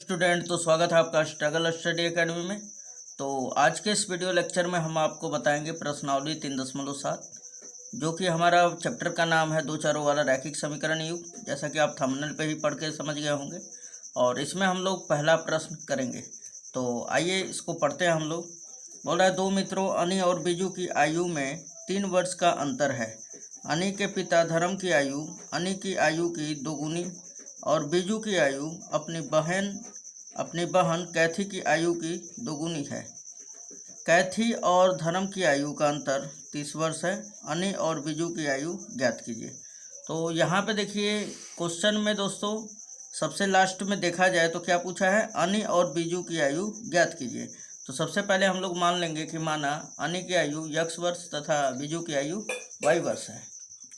Student, तो स्वागत है आपका स्ट्रगल स्टडी एकेडमी में। तो आज के इस वीडियो लेक्चर में हम आपको बताएंगे प्रश्नावली 3.7, जो कि हमारा चैप्टर का नाम है दो चारों वाला रैखिक समीकरण युग, जैसा कि आप थंबनेल पे ही पढ़ के समझ गए होंगे। और इसमें हम लोग पहला प्रश्न करेंगे, तो आइए इसको पढ़ते हैं हम लोग। बोल रहा है, दो मित्रों अनी और बीजू की आयु में 3 वर्ष का अंतर है। अनी के पिता धर्म की आयु अनी की आयु की दोगुनी और बीजू की आयु अपनी बहन कैथी की आयु की दोगुनी है। कैथी और धर्म की आयु का अंतर 30 वर्ष है। अनी और बीजू की आयु ज्ञात कीजिए। तो यहाँ पे देखिए क्वेश्चन में दोस्तों सबसे लास्ट में देखा जाए तो क्या पूछा है, अनी और बीजू की आयु ज्ञात कीजिए। तो सबसे पहले हम लोग मान लेंगे कि माना अनी की आयु x वर्ष तथा बीजू की आयु y वर्ष है।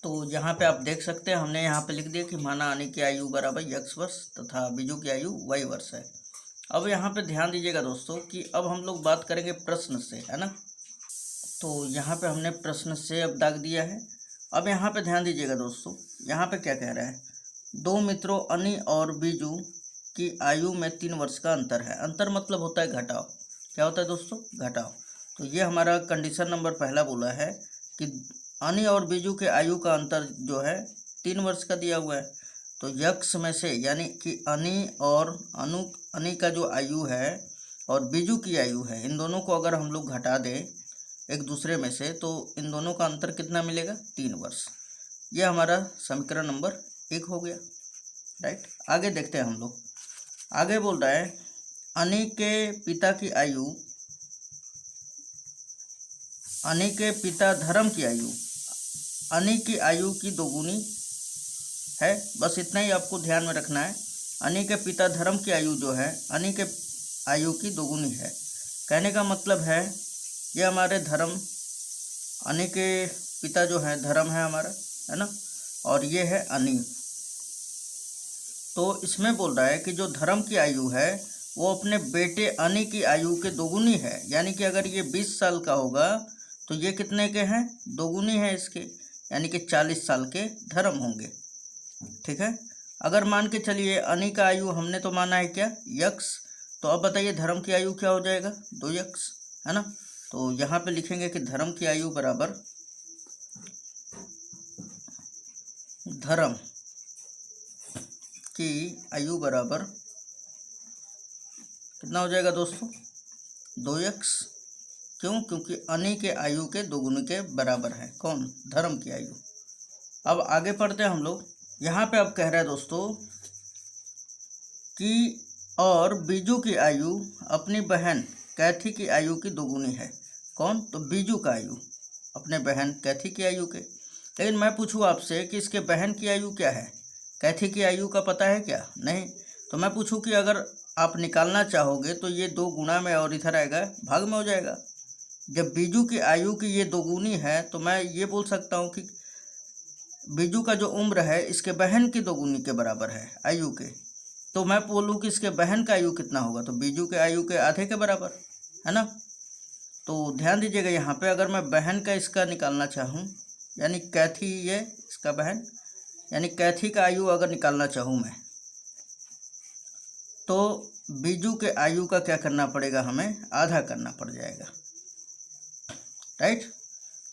तो यहाँ पे आप देख सकते हैं, हमने यहाँ पे लिख दिया कि माना अनी की आयु बराबर x वर्ष तथा बीजू की आयु y वर्ष है। अब यहाँ पे ध्यान दीजिएगा दोस्तों कि अब हम लोग बात करेंगे प्रश्न से, है ना। तो यहाँ पे हमने प्रश्न से अब दाग दिया है। अब यहाँ पे ध्यान दीजिएगा दोस्तों, यहाँ पे क्या कह रहा है, दो मित्रों अनी और बीजू की आयु में 3 वर्ष का अंतर है। अंतर मतलब होता है घटाव। क्या होता है दोस्तों, घटाव। तो ये हमारा कंडीशन नंबर पहला बोला है कि अनी और बीजू के आयु का अंतर जो है 3 वर्ष का दिया हुआ है। तो यक्ष में से यानी कि अनी और अनी का जो आयु है और बीजू की आयु है, इन दोनों को अगर हम लोग घटा दें एक दूसरे में से तो इन दोनों का अंतर कितना मिलेगा, 3 वर्ष। यह हमारा समीकरण नंबर 1 हो गया, राइट। आगे देखते हैं हम लोग। आगे बोल रहा है, अनी के पिता की आयु अनी के पिता धर्म की आयु अनी की आयु की दोगुनी है। बस इतना ही आपको ध्यान में रखना है। अनी के पिता धर्म की आयु जो है अनी के आयु की दोगुनी है। कहने का मतलब है ये हमारे धर्म, अनी के पिता जो है धर्म है हमारा, है ना, और ये है अनी। तो इसमें बोल रहा है कि जो धर्म की आयु है वो अपने बेटे अनी की आयु के दोगुनी है। यानी कि अगर ये 20 साल का होगा तो ये कितने के हैं, दोगुनी है इसके, यानी कि 40 साल के धर्म होंगे। ठीक है। अगर मान के चलिए अनी का आयु हमने तो माना है क्या, यक्ष, तो अब बताइए धर्म की आयु क्या हो जाएगा, 2x, है ना। तो यहाँ पे लिखेंगे कि धर्म की आयु बराबर धर्म की आयु बराबर कितना हो जाएगा दोस्तों, 2x। क्यों, क्योंकि अनी के आयु के दोगुने के बराबर है कौन, धर्म की आयु। अब आगे पढ़ते हैं हम लोग। यहाँ पे अब कह रहा है दोस्तों कि और बीजू की आयु अपनी बहन कैथी की आयु की दोगुनी है। कौन, तो बीजू का आयु अपने बहन कैथी की आयु के। लेकिन मैं पूछूँ आपसे कि इसके बहन की आयु क्या है, कैथी की आयु का पता है क्या, नहीं। तो मैं पूछूँ कि अगर आप निकालना चाहोगे तो ये 2 गुणा में और इधर आएगा भाग में हो जाएगा। जब बीजू की आयु की ये दोगुनी है तो मैं ये बोल सकता हूँ कि बीजू का जो उम्र है इसके बहन की दोगुनी के बराबर है आयु के। तो मैं बोलूँ कि इसके बहन का आयु कितना होगा, तो बीजू के आयु के आधे के बराबर, है ना। तो ध्यान दीजिएगा यहाँ पे, अगर मैं बहन का इसका निकालना चाहूँ, यानी कैथी ये इसका बहन, यानी कैथी का आयु अगर निकालना चाहूँ मैं, तो बीजू के आयु का क्या करना पड़ेगा, हमें आधा करना पड़ जाएगा, राइट।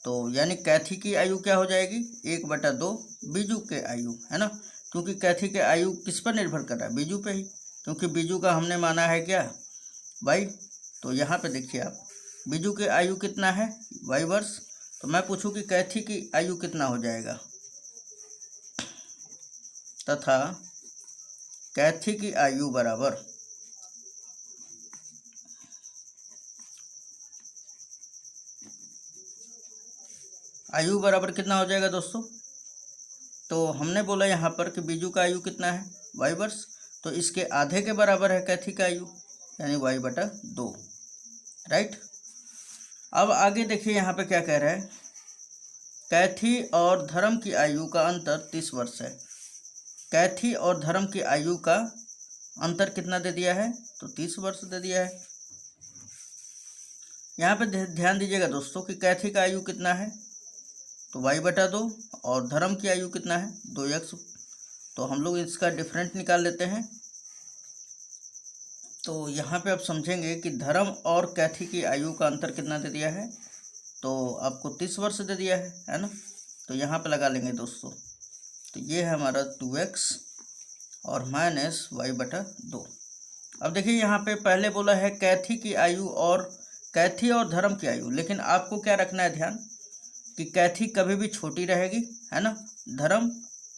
तो यानी कैथी की आयु क्या हो जाएगी, 1/2 बीजू के आयु, है ना। क्योंकि कैथी के आयु किस पर निर्भर कर रहा है, बीजू पे ही, क्योंकि बीजू का हमने माना है क्या, y। तो यहाँ पे देखिए आप, बीजू की आयु कितना है, y वर्ष। तो मैं पूछूं कि कैथी की आयु कितना हो जाएगा, तथा कैथी की आयु बराबर आयु बराबर कितना हो जाएगा दोस्तों। तो हमने बोला यहाँ पर कि बीजू का आयु कितना है, y वर्ष, तो इसके आधे के बराबर है कैथी का आयु, यानी y/2, राइट। अब आगे देखिए यहाँ पे क्या कह रहा है, कैथी और धर्म की आयु का अंतर 30 वर्ष है। कैथी और धर्म की आयु का अंतर कितना दे दिया है, तो 30 वर्ष दे दिया है। यहाँ पे ध्यान दीजिएगा दोस्तों कि कैथी का आयु कितना है, तो y/2, और धर्म की आयु कितना है, 2x। तो हम लोग इसका डिफरेंट निकाल लेते हैं। तो यहाँ पे आप समझेंगे कि धर्म और कैथी की आयु का अंतर कितना दे दिया है, तो आपको 30 वर्ष दे दिया है ना। तो यहाँ पे लगा लेंगे दोस्तों, तो ये है हमारा 2x और माइनस y/2। अब देखिए यहाँ पे पहले बोला है कैथी की आयु और कैथी और धर्म की आयु, लेकिन आपको क्या रखना है ध्यान कि कैथी कभी भी छोटी रहेगी, है ना, धर्म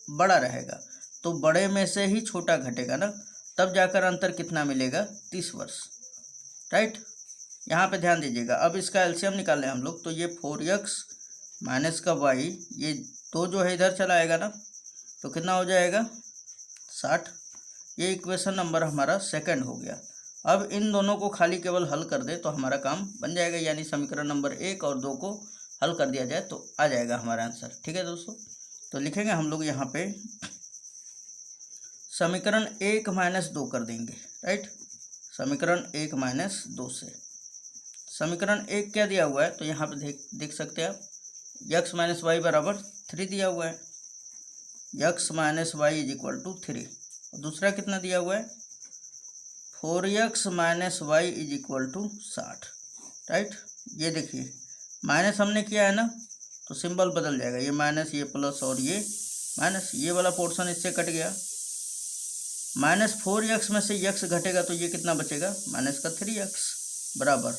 बड़ा रहेगा, तो बड़े में से ही छोटा घटेगा ना, तब जाकर अंतर कितना मिलेगा, 30 वर्ष, राइट। यहाँ पे ध्यान दीजिएगा। अब इसका एलसीएम निकाल लें हम लोग, तो ये 4x माइनस का y, ये 2 जो है इधर चला आएगा ना, तो कितना हो जाएगा 60। ये इक्वेशन नंबर हमारा सेकंड हो गया। अब इन दोनों को खाली केवल हल कर दे तो हमारा काम बन जाएगा, यानी समीकरण नंबर 1 और 2 को हल कर दिया जाए तो आ जाएगा हमारा आंसर। ठीक है दोस्तों, तो लिखेंगे हम लोग यहाँ पे समीकरण 1 - 2 कर देंगे, राइट। समीकरण 1 - 2 से समीकरण 1 क्या दिया हुआ है, तो यहाँ पे देख सकते हैं आप, x - y बराबर 3 दिया हुआ है, x - y = 3। और दूसरा कितना दिया हुआ है, 4x - y = 60, राइट। ये देखिए माइनस हमने किया है ना, तो सिंबल बदल जाएगा, ये माइनस, ये प्लस और ये माइनस, ये वाला पोर्शन इससे कट गया। -4x में से x घटेगा तो ये कितना बचेगा, -3x बराबर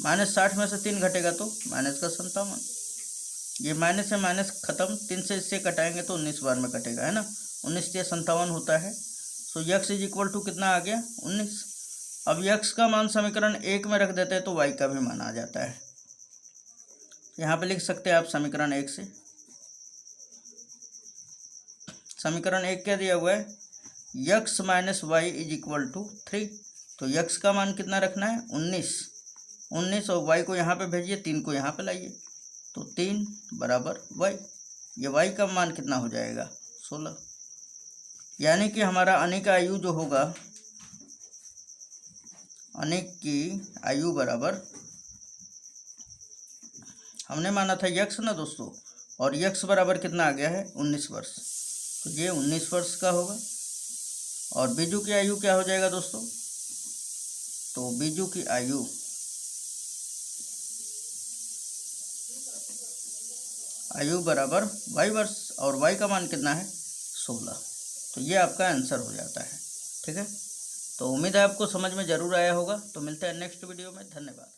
-60 में से 3 घटेगा तो -57। ये माइनस से माइनस खत्म, 3 से इससे कटाएंगे तो 19 बार में कटेगा, है ना, 19 से 57 होता है। सो x = कितना आ गया, 19। अब x का मान समीकरण 1 में रख देते हैं तो y का भी मान आ जाता है। यहाँ पे लिख सकते हैं आप समीकरण 1 से। समीकरण 1 क्या दिया हुआ है, x - y = 3, तो x का मान कितना रखना है, 19 और y को यहाँ पे भेजिए, 3 को यहाँ पे लाइए, तो 3 बराबर y। ये y का मान कितना हो जाएगा, 16। यानी कि हमारा अनिक आयु जो होगा, अनिक की आयु बराबर, हमने माना था x ना दोस्तों, और x बराबर कितना आ गया है, 19 वर्ष, तो ये 19 वर्ष का होगा। और बीजू की आयु क्या हो जाएगा दोस्तों, तो बीजू की आयु बराबर y वर्ष, और y का मान कितना है, 16। तो ये आपका आंसर हो जाता है। ठीक है, तो उम्मीद है आपको समझ में ज़रूर आया होगा। तो मिलते हैं नेक्स्ट वीडियो में, धन्यवाद।